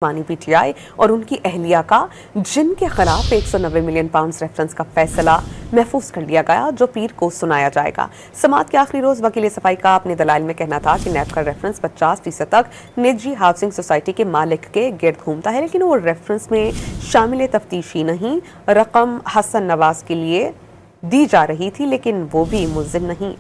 بانی P T I اور ان کی اہلیہ کا جن کے خلاف 190 ملین پاؤنڈز ریفرنس کا فیصلہ محفوظ کر لیا گیا جو پیر کو سنایا جائے گا۔ سماعت کے آخری روز وکیل صفائی کا اپنے دلائل میں کہنا تھا کہ نیب کا ریفرنس 50% تک نجی ہاؤسنگ سوسائٹی کے مالک کے گرد گھومتا ہے، لیکن وہ ریفرنس میں شامل تفتیش ہی نہیں۔ رقم حسن نواز کے لیے دی جا رہی تھی لیکن وہ بھی ملزم نہیں۔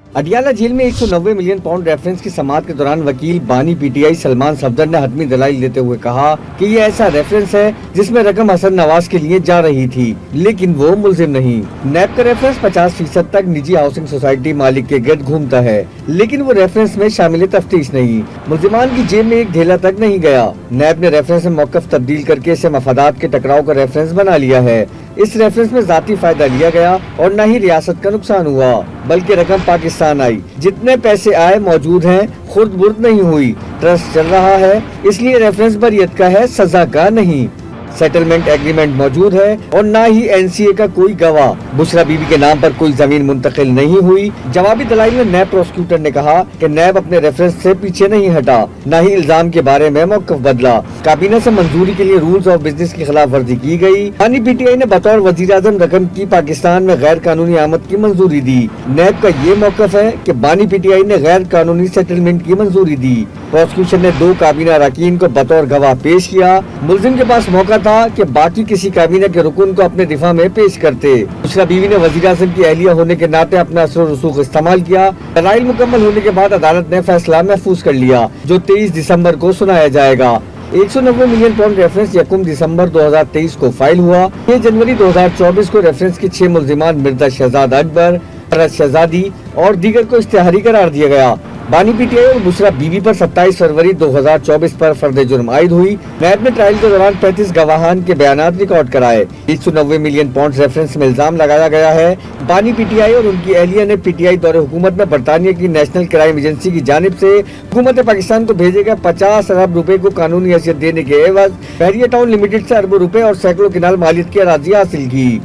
اڈیالہ جیل میں 190 ملین پاؤنڈ ریفرنس کی سماعت کے دوران وکیل بانی P T I Salman Safdar نے حتمی دلائل دیتے ہوئے کہا کہ یہ ایسا ریفرنس ہے جس میں رقم حسن نواز کے لیے جا رہی تھی لیکن وہ ملزم نہیں۔ نیب کا ریفرنس 50% تک نجی ہاؤسنگ سوسائٹی مالک کے گرد گھومتا ہے لیکن وہ ریفرنس میں شامل تفتیش نہیں۔ ملزمان کی جیب میں ایک ڈھیلا تک نہیں گیا۔ نیب نے ریفرنس میں موقف تبدیل کر کے اسے مفادات کے ٹکراؤ کا ریفرنس بنا لیا ہے۔ اس ریفرنس میں ذاتی فائدہ لیا گیا اور نہ ہی ریاست کا نقصان ہوا بلکہ رقم پاکستان آئی۔ جتنے پیسے آئے موجود ہیں، خرد برد نہیں ہوئی، ٹرسٹ چل رہا ہے، اس لیے ریفرنس بریت کا ہے، سزا کا نہیں۔ سیٹلمنٹ ایگریمنٹ موجود ہے اور نہ ہی این سی اے کا کوئی گواہ۔ بشرا بی بی کے نام پر کوئی زمین منتقل نہیں ہوئی۔ جوابی دلائل میں نیب پروسیکیوٹر نے کہا کہ نیب اپنے ریفرنس سے پیچھے نہیں ہٹا، نہ ہی الزام کے بارے میں موقف بدلا۔ کابینہ سے منظوری کے لیے رولز آف بزنس کی خلاف ورزی کی گئی۔ بانی پی ٹی آئی نے بطور وزیر اعظم رقم کی پاکستان میں غیر قانونی آمد کی منظوری دی۔ نیب کا یہ موقف ہے کہ بانی پی ٹی آئی نے غیر قانونی سیٹلمنٹ کی منظوری دی۔ پروسیکیوشن نے 2 کابینہ اراکین کو بطور گواہ پیش کیا۔ ملزم کے پاس موقع تھا کہ باقی کسی کابینہ کے رکن کو اپنے دفاع میں پیش کرتے۔ بشرا بیوی نے وزیر اعظم کی اہلیہ ہونے کے ناطے اپنا اثر و رسوخ استعمال کیا۔ دلائل مکمل ہونے کے بعد عدالت نے فیصلہ محفوظ کر لیا جو 23 دسمبر کو سنایا جائے گا۔ 190 ملین پاؤنڈ ریفرنس 1 دسمبر 2023 کو فائل ہوا۔ 6 جنوری 2024 کو ریفرنس کے 6 ملزمان مرزا شہزاد اکبر، فرحت شہزادی اور دیگر کو اشتہاری قرار دیا گیا۔ بانی پی ٹی آئی اور بشرا بی بی پر 27 فروری 2024 پر فرد جرم عائد ہوئی۔ نیب نے ٹرائل کے دوران 35 گواہان کے بیانات ریکارڈ کرائے۔ 190 ملین پاؤنڈ ریفرنس میں الزام لگایا گیا ہے۔ بانی پی ٹی آئی اور ان کی اہلیہ نے پی ٹی آئی دور حکومت میں برطانیہ کی نیشنل کرائم ایجنسی کی جانب سے حکومت پاکستان کو بھیجے گئے 50 ارب روپے کو قانونی حیثیت دینے کے عوض بحریہ ٹاؤن لمیٹڈ سے اربوں روپے اور سینکڑوں کنال مالیت کی اراضی حاصل کی۔